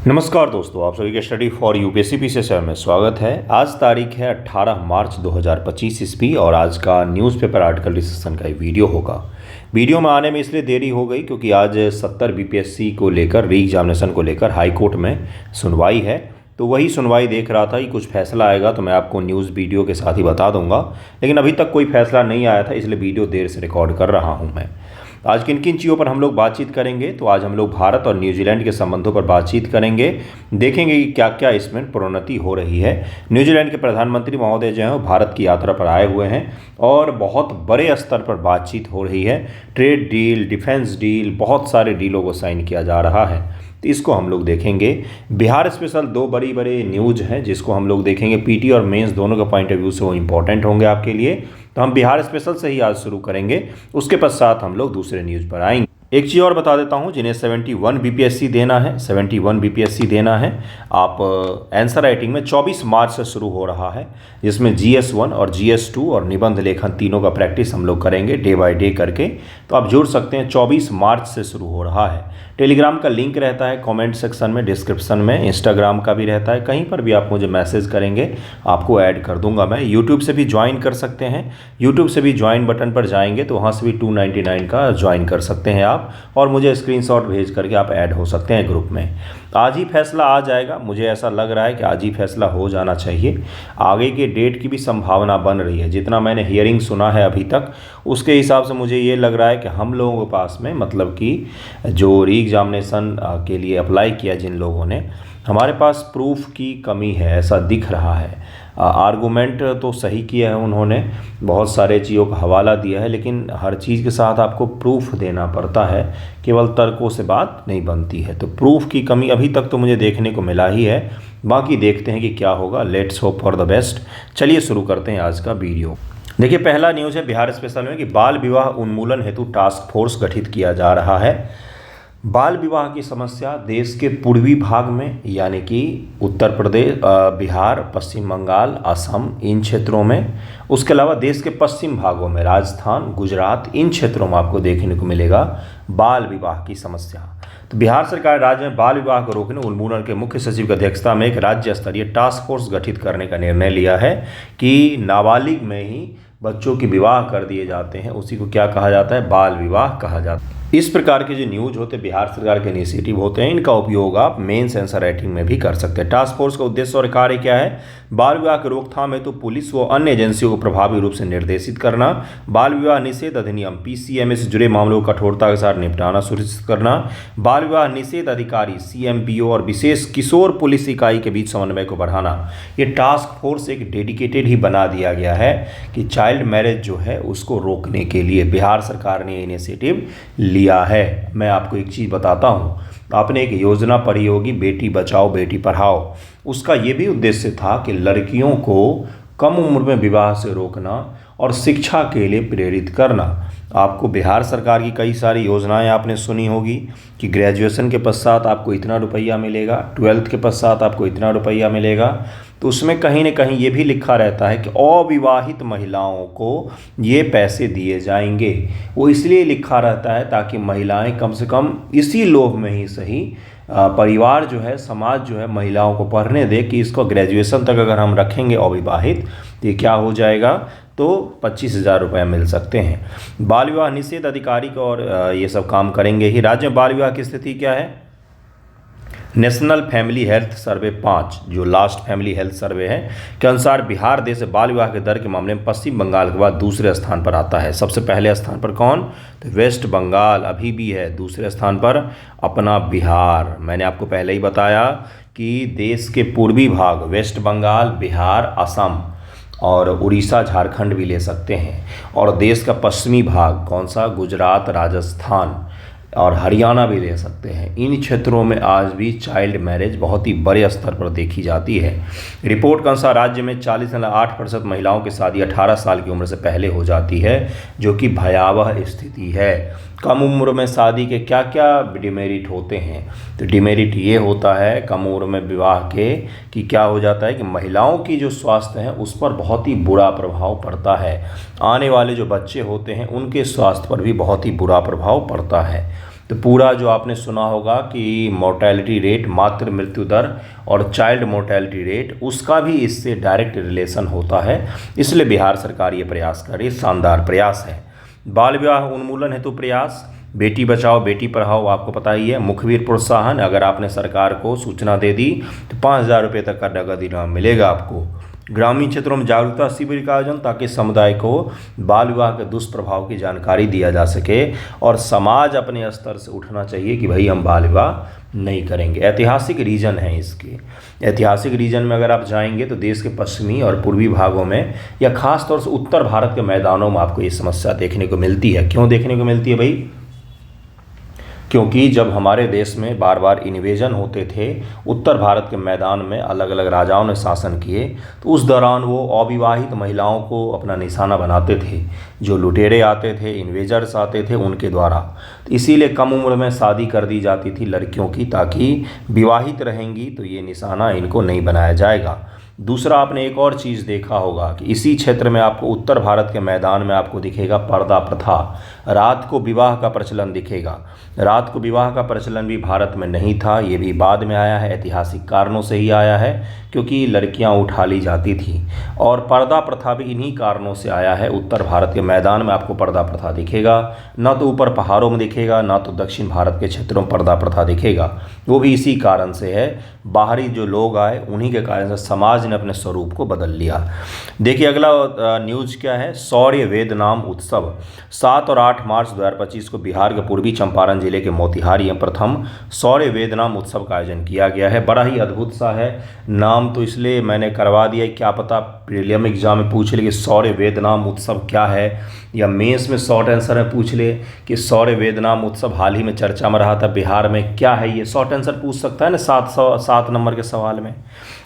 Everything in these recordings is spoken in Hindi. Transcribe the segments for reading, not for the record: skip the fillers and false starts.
नमस्कार दोस्तों, आप सभी के स्टडी फॉर यूपीएससी पीसीएस में स्वागत है। आज तारीख है 18 मार्च 2025 ईस्वी और आज का न्यूज़पेपर आर्टिकल डिस्कशन का एक वीडियो होगा। वीडियो में आने में इसलिए देरी हो गई क्योंकि आज 70 बीपीएससी को लेकर री एग्जामिनेशन को लेकर हाई कोर्ट में सुनवाई है। तो वही सुनवाई देख रहा था कि कुछ फैसला आएगा तो मैं आपको न्यूज़ वीडियो के साथ ही बता दूंगा, लेकिन अभी तक कोई फैसला नहीं आया था, इसलिए वीडियो देर से रिकॉर्ड कर रहा हूं मैं। आज किन किन चीज़ों पर हम लोग बातचीत करेंगे, तो आज हम लोग भारत और न्यूजीलैंड के संबंधों पर बातचीत करेंगे। देखेंगे कि क्या क्या इसमें प्रोन्नति हो रही है। न्यूजीलैंड के प्रधानमंत्री महोदय जो हैं वो भारत की यात्रा पर आए हुए हैं और बहुत बड़े स्तर पर बातचीत हो रही है। ट्रेड डील, डिफेंस डील, बहुत सारे डीलों को साइन किया जा रहा है, तो इसको हम लोग देखेंगे। बिहार स्पेशल दो बड़ी न्यूज हैं जिसको हम लोग देखेंगे। पीटी और मेंस दोनों का पॉइंट ऑफ व्यू से वो इंपॉर्टेंट होंगे आपके लिए, तो हम बिहार स्पेशल से ही आज शुरू करेंगे। उसके पश्चात हम लोग दूसरे न्यूज़ पर आएंगे। एक चीज़ और बता देता हूं, जिन्हें 71 बीपीएससी देना है, 71 बीपीएससी देना है, आप आंसर राइटिंग में 24 मार्च से शुरू हो रहा है, जिसमें GS1 और GS2 और निबंध लेखन तीनों का प्रैक्टिस हम लोग करेंगे डे बाय डे करके। तो आप जुड़ सकते हैं, 24 मार्च से शुरू हो रहा है। टेलीग्राम का लिंक रहता है कमेंट सेक्शन में, डिस्क्रिप्शन में। इंस्टाग्राम का भी रहता है, कहीं पर भी आप मुझे मैसेज करेंगे आपको ऐड कर दूंगा मैं। यूट्यूब से भी ज्वाइन कर सकते हैं, यूट्यूब से भी ज्वाइन बटन पर जाएंगे तो वहाँ से भी 299 का ज्वाइन कर सकते हैं आप, और मुझे स्क्रीनशॉट भेज करके आप ऐड हो सकते हैं ग्रुप में। आज ही फैसला आ जाएगा, मुझे ऐसा लग रहा है कि आज ही फैसला हो जाना चाहिए। आगे के डेट की भी संभावना बन रही है, जितना मैंने हियरिंग सुना है अभी तक उसके हिसाब से मुझे ये लग रहा है कि हम लोगों के पास में, मतलब कि जो री एग्जामिनेशन के लिए अप्लाई किया जिन लोगों ने, हमारे पास प्रूफ की कमी है ऐसा दिख रहा है। आर्गूमेंट तो सही किया है उन्होंने, बहुत सारे चीज़ों का हवाला दिया है, लेकिन हर चीज़ के साथ आपको प्रूफ देना पड़ता है, केवल तर्कों से बात नहीं बनती है। तो प्रूफ की कमी अभी तक तो मुझे देखने को मिला ही है, बाकी देखते हैं कि क्या होगा। Let's hope for the best. चलिए शुरू करते हैं आज का वीडियो। देखिए, पहला न्यूज़ है बिहार स्पेशल में कि बाल विवाह उन्मूलन हेतु टास्क फोर्स गठित किया जा रहा है। बाल विवाह की समस्या देश के पूर्वी भाग में, यानी कि उत्तर प्रदेश, बिहार, पश्चिम बंगाल, असम, इन क्षेत्रों में, उसके अलावा देश के पश्चिम भागों में, राजस्थान, गुजरात, इन क्षेत्रों में आपको देखने को मिलेगा बाल विवाह की समस्या। तो बिहार सरकार राज्य में बाल विवाह को रोकने उन्मूलन के मुख्य सचिव की अध्यक्षता में एक राज्य स्तरीय टास्क फोर्स गठित करने का निर्णय लिया है कि नाबालिग में ही बच्चों की विवाह कर दिए जाते हैं, उसी को क्या कहा जाता है, बाल विवाह कहा जाता है। इस प्रकार के जो न्यूज होते हैं बिहार सरकार के इनिशिएटिव होते हैं, इनका उपयोग आप मेंस आंसर राइटिंग में भी कर सकते हैं। टास्क फोर्स का उद्देश्य और कार्य क्या है? बाल विवाह की रोकथाम हेतु पुलिस व अन्य एजेंसियों को प्रभावी रूप से निर्देशित करना, बाल विवाह निषेध अधिनियम PCMA से जुड़े मामलों को कठोरता के साथ निपटाना सुनिश्चित करना, बाल विवाह निषेध अधिकारी CMPO और विशेष किशोर पुलिस इकाई के बीच समन्वय को बढ़ाना। ये टास्क फोर्स एक डेडिकेटेड ही बना दिया गया है कि चाइल्ड मैरिज जो है उसको रोकने के लिए बिहार सरकार ने इनिशिएटिव लिया है। मैं आपको एक चीज़ बताता हूँ, आपने एक योजना पढ़ी होगी, बेटी बचाओ बेटी पढ़ाओ। उसका ये भी उद्देश्य था कि लड़कियों को कम उम्र में विवाह से रोकना और शिक्षा के लिए प्रेरित करना। आपको बिहार सरकार की कई सारी योजनाएं आपने सुनी होगी कि ग्रेजुएशन के पश्चात आपको इतना रुपया मिलेगा, 12th के पश्चात आपको इतना रुपया मिलेगा। तो उसमें कहीं ना कहीं ये भी लिखा रहता है कि अविवाहित महिलाओं को ये पैसे दिए जाएंगे। वो इसलिए लिखा रहता है ताकि महिलाएं कम से कम इसी लोभ में ही सही, परिवार जो है, समाज जो है, महिलाओं को पढ़ने दे कि इसको ग्रेजुएशन तक अगर हम रखेंगे अविवाहित तो ये क्या हो जाएगा, तो 25,000 रुपये मिल सकते हैं। बाल विवाह निषेध अधिकारी को और ये सब काम करेंगे ही। राज्य में बाल विवाह की स्थिति क्या है? नेशनल फैमिली हेल्थ सर्वे 5, जो लास्ट फैमिली हेल्थ सर्वे है, के अनुसार बिहार देश में बाल विवाह के दर के मामले में पश्चिम बंगाल के बाद दूसरे स्थान पर आता है। सबसे पहले स्थान पर कौन? तो वेस्ट बंगाल अभी भी है, दूसरे स्थान पर अपना बिहार। मैंने आपको पहले ही बताया कि देश के पूर्वी भाग वेस्ट बंगाल, बिहार, असम और उड़ीसा, झारखंड भी ले सकते हैं, और देश का पश्चिमी भाग कौन सा? गुजरात, राजस्थान और हरियाणा भी ले सकते हैं। इन क्षेत्रों में आज भी चाइल्ड मैरिज बहुत ही बड़े स्तर पर देखी जाती है। रिपोर्ट के अनुसार राज्य में 40.8% महिलाओं की शादी 18 साल की उम्र से पहले हो जाती है, जो कि भयावह स्थिति है। कम उम्र में शादी के क्या क्या डिमेरिट होते हैं? तो डिमेरिट ये होता है कम उम्र में विवाह के कि क्या हो जाता है कि महिलाओं की जो स्वास्थ्य है उस पर बहुत ही बुरा प्रभाव पड़ता है। आने वाले जो बच्चे होते हैं उनके स्वास्थ्य पर भी बहुत ही बुरा प्रभाव पड़ता है। तो पूरा जो आपने सुना होगा कि मोर्टेलिटी रेट, मातृ मृत्यु दर और चाइल्ड मोर्टेलिटी रेट, उसका भी इससे डायरेक्ट रिलेशन होता है। इसलिए बिहार सरकार ये प्रयास कर रही है, शानदार प्रयास है। बाल विवाह उन्मूलन हेतु प्रयास, बेटी बचाओ बेटी पढ़ाओ, आपको पता ही है। मुखबिर प्रोत्साहन, अगर आपने सरकार को सूचना दे दी तो 5,000 रुपये तक का नगद इनाम मिलेगा आपको। ग्रामीण क्षेत्रों में जागरूकता शिविर का आयोजन, ताकि समुदाय को बाल विवाह के दुष्प्रभाव की जानकारी दिया जा सके और समाज अपने स्तर से उठना चाहिए कि भाई हम बाल विवाह नहीं करेंगे। ऐतिहासिक रीजन है इसके। ऐतिहासिक रीजन में अगर आप जाएंगे तो देश के पश्चिमी और पूर्वी भागों में या खास तौर से उत्तर भारत के मैदानों में आपको ये समस्या देखने को मिलती है। क्यों देखने को मिलती है भाई? क्योंकि जब हमारे देश में बार बार इन्वेजन होते थे, उत्तर भारत के मैदान में अलग अलग राजाओं ने शासन किए, तो उस दौरान वो अविवाहित महिलाओं को अपना निशाना बनाते थे। जो लुटेरे आते थे, इन्वेजर्स आते थे, उनके द्वारा। तो इसीलिए कम उम्र में शादी कर दी जाती थी लड़कियों की, ताकि विवाहित रहेंगी तो ये निशाना इनको नहीं बनाया जाएगा। दूसरा, आपने एक और चीज़ देखा होगा कि इसी क्षेत्र में आपको उत्तर भारत के मैदान में आपको दिखेगा पर्दा प्रथा। रात को विवाह का प्रचलन दिखेगा। रात को विवाह का प्रचलन भी भारत में नहीं था, ये भी बाद में आया है, ऐतिहासिक कारणों से ही आया है, क्योंकि लड़कियां उठा ली जाती थी। और पर्दा प्रथा भी इन्हीं कारणों से आया है। उत्तर भारत के मैदान में आपको पर्दा प्रथा दिखेगा, ना तो ऊपर पहाड़ों में दिखेगा, ना तो दक्षिण भारत के क्षेत्रों में पर्दा प्रथा दिखेगा। वो भी इसी कारण से है, बाहरी जो लोग आए उन्हीं के कारण से समाज ने अपने स्वरूप को बदल लिया। देखिए अगला न्यूज़ क्या है। शौर्य वेद नाम उत्सव, 7 और 8 मार्च 2025 को बिहार के पूर्वी चंपारण जिले के मोतिहारी में प्रथम शौर्य वेद नाम उत्सव का आयोजन किया गया है। बड़ा ही अद्भुत सा है नाम, तो इसलिए मैंने करवा दिया। क्या पता प्रीलिम एग्जाम में पूछ ले कि शौर्य वेद नाम उत्सव क्या है, या मेंस में शॉर्ट आंसर में पूछ ले कि शौर्य वेद नाम उत्सव हाल ही में चर्चा में रहा था बिहार में, क्या है ये? शॉर्ट आंसर पूछ सकता है ना 707 नंबर के सवाल में।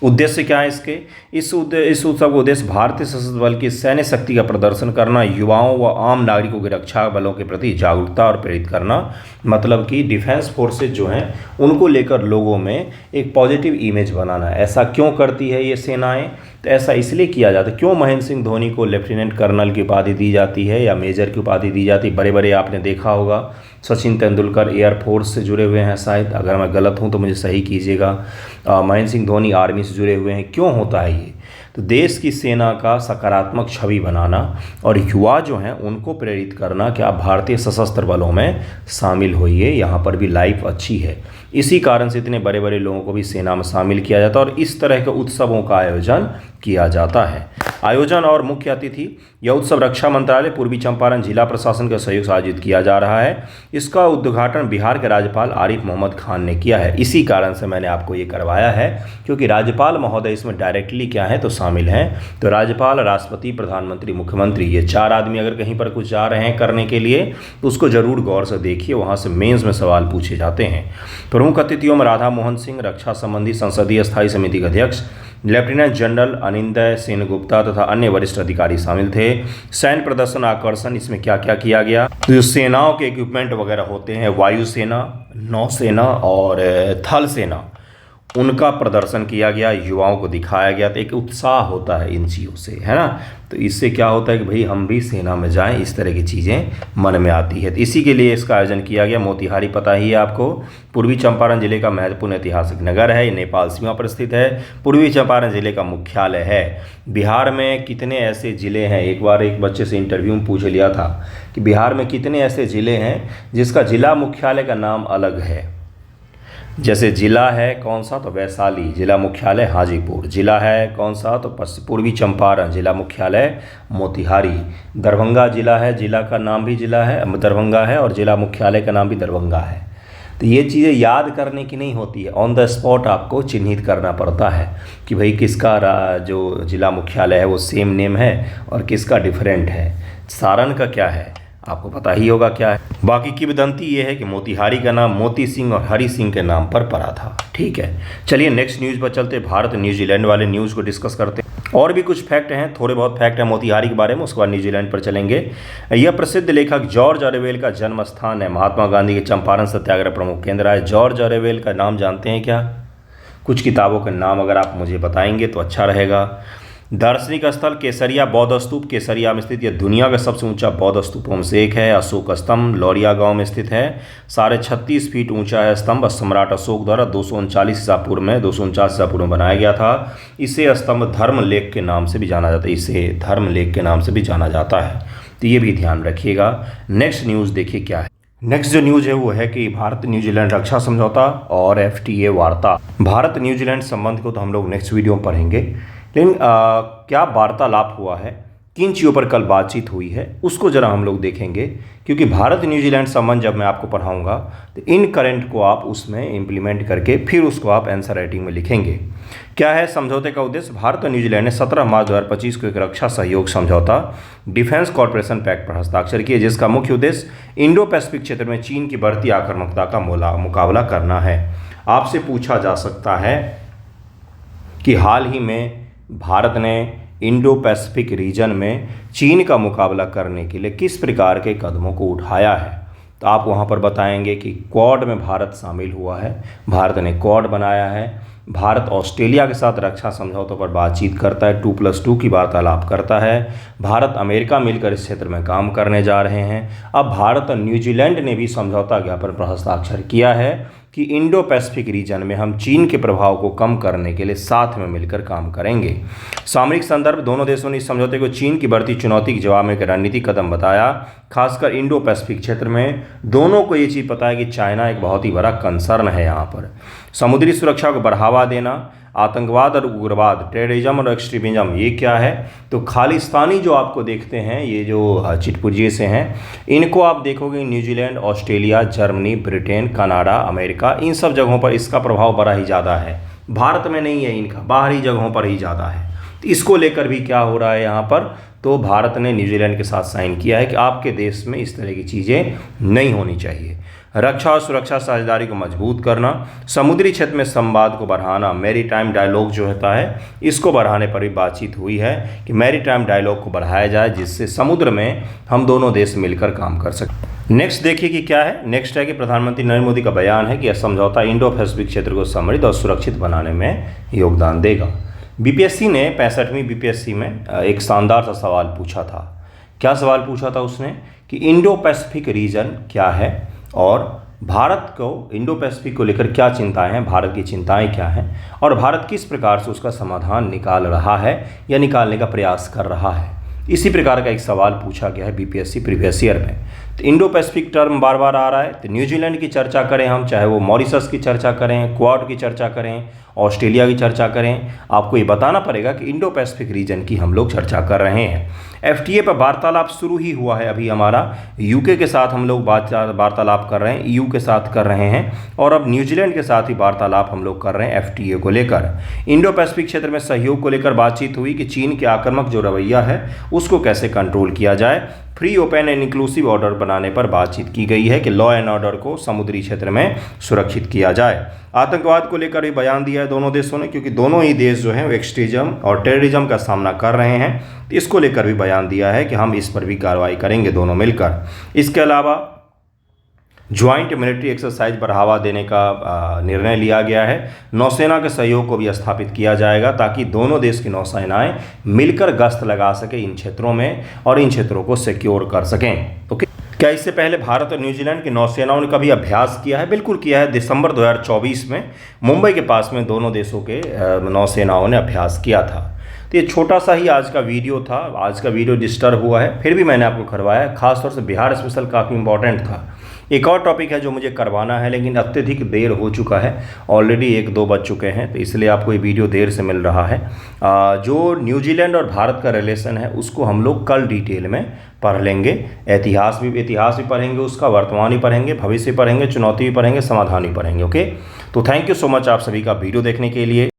उद्देश्य क्या है इसके? इस उत्सव का उद्देश्य भारतीय सशस्त्र बल की सैन्य शक्ति का प्रदर्शन करना, युवाओं व आम नागरिकों की रक्षा बलों के प्रति जागरूकता और प्रेरित करना। मतलब कि डिफेंस फोर्सेज जो हैं उनको लेकर लोगों में एक पॉजिटिव इमेज बनाना। ऐसा क्यों करती है ये सेनाएं? तो ऐसा इसलिए किया जाता है। क्यों महेंद्र सिंह धोनी को लेफ्टिनेंट कर्नल की उपाधि दी जाती है या मेजर की उपाधि दी जाती है? बड़े बड़े आपने देखा होगा, सचिन तेंदुलकर एयरफोर्स से जुड़े हुए हैं शायद, अगर मैं गलत हूँ तो मुझे सही कीजिएगा। महेंद्र सिंह धोनी आर्मी से जुड़े हुए हैं। क्यों होता है ये? तो देश की सेना का सकारात्मक छवि बनाना और युवा जो हैं उनको प्रेरित करना कि आप भारतीय सशस्त्र बलों में शामिल होइए, यहाँ पर भी लाइफ अच्छी है। इसी कारण से इतने बड़े बड़े लोगों को भी सेना में शामिल किया जाता है और इस तरह के उत्सवों का आयोजन किया जाता है। आयोजन और मुख्य अतिथि, यह उत्सव रक्षा मंत्रालय, पूर्वी चंपारण जिला प्रशासन के सहयोग से आयोजित किया जा रहा है। इसका उद्घाटन बिहार के राज्यपाल आरिफ मोहम्मद खान ने किया है। इसी कारण से मैंने आपको ये करवाया है, क्योंकि राज्यपाल महोदय इसमें डायरेक्टली क्या है तो शामिल हैं। तो राज्यपाल, राष्ट्रपति, प्रधानमंत्री, मुख्यमंत्री, ये 4 आदमी अगर कहीं पर कुछ जा रहे हैं करने के लिए तो उसको जरूर गौर से देखिए, वहाँ से मेंस में सवाल पूछे जाते हैं। प्रमुख अतिथियों में राधा मोहन सिंह, रक्षा संबंधी संसदीय स्थायी समिति के अध्यक्ष लेफ्टिनेंट जनरल अनिंदय सेन गुप्ता तथा अन्य वरिष्ठ अधिकारी शामिल थे। सैन्य प्रदर्शन आकर्षण, इसमें क्या क्या किया गया? तो जो सेनाओं के इक्विपमेंट वगैरह होते हैं, वायुसेना, नौसेना और थल सेना, उनका प्रदर्शन किया गया, युवाओं को दिखाया गया। तो एक उत्साह होता है इन चीज़ों से, है ना। तो इससे क्या होता है कि भाई हम भी सेना में जाएं, इस तरह की चीज़ें मन में आती है। तो इसी के लिए इसका आयोजन किया गया। मोतिहारी पता ही है आपको, पूर्वी चंपारण जिले का महत्वपूर्ण ऐतिहासिक नगर है। ये नेपाल सीमा पर स्थित है। पूर्वी चंपारण जिले का मुख्यालय है। बिहार में कितने ऐसे ज़िले हैं? एक बार एक बच्चे से इंटरव्यू में पूछ लिया था कि बिहार में कितने ऐसे ज़िले हैं जिसका जिला मुख्यालय का नाम अलग है। जैसे जिला है कौन सा तो वैशाली, जिला मुख्यालय हाजीपुर। जिला है कौन सा तो पूर्वी चंपारण, जिला मुख्यालय मोतिहारी। दरभंगा जिला है, जिला का नाम भी जिला है दरभंगा है और जिला मुख्यालय का नाम भी दरभंगा है। तो ये चीज़ें याद करने की नहीं होती है, ऑन द स्पॉट आपको चिन्हित करना पड़ता है कि भाई किसका जो जिला मुख्यालय है वो सेम नेम है और किसका डिफरेंट है। सारण का क्या है आपको पता ही होगा क्या है। बाकी किंवदंती ये है कि मोतिहारी का नाम मोती सिंह और हरि सिंह के नाम पर पड़ा था। ठीक है, चलिए नेक्स्ट न्यूज़ पर चलते। भारत न्यूजीलैंड वाले न्यूज़ को डिस्कस करते हैं। और भी कुछ फैक्ट हैं, थोड़े बहुत फैक्ट हैं मोतिहारी के बारे में, उसके बाद न्यूजीलैंड पर चलेंगे। यह प्रसिद्ध लेखक जॉर्ज ऑरवेल का जन्म स्थान है। महात्मा गांधी के चंपारण सत्याग्रह प्रमुख केंद्र है। जॉर्ज ऑरवेल का नाम जानते हैं क्या? कुछ किताबों के नाम अगर आप मुझे बताएंगे तो अच्छा रहेगा। दार्शनिक स्थल केसरिया बौद्ध स्तूप केसरिया में स्थित यह दुनिया का सबसे ऊंचा बौद्ध स्तूपों में से एक है। अशोक स्तंभ लौरिया गांव में स्थित है। 36.5 फीट ऊंचा है स्तंभ। सम्राट अशोक द्वारा 239 ईसा पूर्व में बनाया गया था। इसे स्तंभ धर्म लेख के नाम से भी जाना जाता है। तो ये भी ध्यान रखिएगा। नेक्स्ट न्यूज़ देखिए क्या है। नेक्स्ट जो न्यूज़ है वो है कि भारत न्यूजीलैंड रक्षा समझौता और FTA वार्ता। भारत न्यूजीलैंड संबंध को तो हम लोग नेक्स्ट वीडियो में पढ़ेंगे, लेकिन क्या वार्तालाप हुआ है, किन चीज़ों पर कल बातचीत हुई है, उसको ज़रा हम लोग देखेंगे। क्योंकि भारत न्यूजीलैंड संबंध जब मैं आपको पढ़ाऊंगा तो इन करंट को आप उसमें इम्प्लीमेंट करके फिर उसको आप आंसर राइटिंग में लिखेंगे। क्या है समझौते का उद्देश्य? भारत और न्यूजीलैंड ने 17 मार्च 2025 को एक रक्षा सहयोग समझौता डिफेंस कॉर्पोरेशन पैक्ट पर हस्ताक्षर किए, जिसका मुख्य उद्देश्य इंडो पैसिफिक क्षेत्र में चीन की बढ़ती आक्रामकता का मुकाबला करना है। आपसे पूछा जा सकता है कि हाल ही में भारत ने इंडो पैसिफिक रीजन में चीन का मुकाबला करने के लिए किस प्रकार के कदमों को उठाया है, तो आप वहाँ पर बताएंगे कि क्वाड में भारत शामिल हुआ है, भारत ने क्वाड बनाया है। भारत ऑस्ट्रेलिया के साथ रक्षा समझौतों पर बातचीत करता है, 2+2 की वार्तालाप करता है। भारत अमेरिका मिलकर इस क्षेत्र में काम करने जा रहे हैं। अब भारत और न्यूजीलैंड ने भी समझौता ज्ञापन पर हस्ताक्षर किया है कि इंडो पैसिफिक रीजन में हम चीन के प्रभाव को कम करने के लिए साथ में मिलकर काम करेंगे। सामरिक संदर्भ, दोनों देशों ने इस समझौते को चीन की बढ़ती चुनौती के जवाब में एक रणनीतिक कदम बताया। खासकर इंडो पैसिफिक क्षेत्र में दोनों को ये चीज़ पता है कि चाइना एक बहुत ही बड़ा कंसर्न है यहाँ पर। समुद्री सुरक्षा को बढ़ावा देना, आतंकवाद और उग्रवाद, टेररिज्म और एक्सट्रीमिज्म, ये क्या है? तो खालिस्तानी जो आपको देखते हैं, ये जो चिटपुर्जे से हैं, इनको आप देखोगे New Zealand, Australia, Germany, Britain, Canada, America, इन सब जगहों पर इसका प्रभाव बड़ा ही ज़्यादा है। भारत में नहीं है, इनका बाहरी जगहों पर ही ज़्यादा है। तो इसको लेकर भी क्या हो रहा है यहाँ पर, तो भारत ने न्यूजीलैंड के साथ साइन किया है कि आपके देश में इस तरह की चीज़ें नहीं होनी चाहिए। रक्षा और सुरक्षा साझेदारी को मजबूत करना, समुद्री क्षेत्र में संवाद को बढ़ाना, मैरीटाइम डायलॉग जो होता है इसको बढ़ाने पर भी बातचीत हुई है कि मैरीटाइम डायलॉग को बढ़ाया जाए, जिससे समुद्र में हम दोनों देश मिलकर काम कर सकें। नेक्स्ट देखिए कि क्या है। नेक्स्ट है कि प्रधानमंत्री नरेंद्र मोदी का बयान है कि यह समझौता इंडो पैसिफिक क्षेत्र को समृद्ध और सुरक्षित बनाने में योगदान देगा। BPSC ने 65वीं BPSC में एक शानदार सा सवाल पूछा था। क्या सवाल पूछा था उसने कि इंडो पैसिफिक रीजन क्या है और भारत को इंडो पैसिफिक को लेकर क्या चिंताएं हैं, भारत की चिंताएं क्या हैं और भारत किस प्रकार से उसका समाधान निकाल रहा है या निकालने का प्रयास कर रहा है। इसी प्रकार का एक सवाल पूछा गया है BPSC प्रीवियस ईयर में। तो इंडो पैसिफिक टर्म बार बार आ रहा है, तो न्यूजीलैंड की चर्चा करें हम, चाहे वो मॉरिशस की चर्चा करें, क्वाड की चर्चा करें, ऑस्ट्रेलिया की चर्चा करें, आपको ये बताना पड़ेगा कि इंडो पैसिफिक रीजन की हम लोग चर्चा कर रहे हैं। FTA पर वार्तालाप शुरू ही हुआ है अभी हमारा, UK के साथ हम लोग वार्तालाप कर रहे हैं, EU के साथ कर रहे हैं और अब न्यूजीलैंड के साथ ही वार्तालाप हम लोग कर रहे हैं FTA को लेकर। इंडो पैसिफिक क्षेत्र में सहयोग को लेकर बातचीत हुई कि चीन के आक्रामक जो रवैया है उसको कैसे कंट्रोल किया जाए। Free, open and inclusive order बनाने पर बातचीत की गई है कि लॉ एंड ऑर्डर को समुद्री क्षेत्र में सुरक्षित किया जाए। आतंकवाद को लेकर भी बयान दिया है दोनों देशों ने, क्योंकि दोनों ही देश जो हैं वो एक्सट्रीमिज्म और टेररिज्म का सामना कर रहे हैं। इसको लेकर भी बयान दिया है कि हम इस पर भी कार्रवाई करेंगे दोनों मिलकर। इसके अलावा ज्वाइंट मिलिट्री एक्सरसाइज बढ़ावा देने का निर्णय लिया गया है। नौसेना के सहयोग को भी स्थापित किया जाएगा ताकि दोनों देश की नौसेनाएं मिलकर गश्त लगा सकें इन क्षेत्रों में और इन क्षेत्रों को सिक्योर कर सकें। ओके, क्या इससे पहले भारत और न्यूजीलैंड की नौसेनाओं ने कभी अभ्यास किया है? बिल्कुल किया है। दिसंबर 2024 में मुंबई के पास में दोनों देशों के नौसेनाओं ने अभ्यास किया था। तो ये छोटा सा ही आज का वीडियो था। आज का वीडियो डिस्टर्ब हुआ है, फिर भी मैंने आपको करवाया। खासतौर से बिहार स्पेशल काफ़ी इंपॉर्टेंट था। एक और टॉपिक है जो मुझे करवाना है, लेकिन अत्यधिक देर हो चुका है, ऑलरेडी 1-2 बज चुके हैं, तो इसलिए आपको ये वीडियो देर से मिल रहा है। जो न्यूजीलैंड और भारत का रिलेशन है उसको हम लोग कल डिटेल में पढ़ लेंगे। इतिहास भी पढ़ेंगे, उसका वर्तमान भी पढ़ेंगे, भविष्य पढ़ेंगे, चुनौती भी पढ़ेंगे, समाधान भी पढ़ेंगे। ओके, तो थैंक यू सो मच आप सभी का वीडियो देखने के लिए।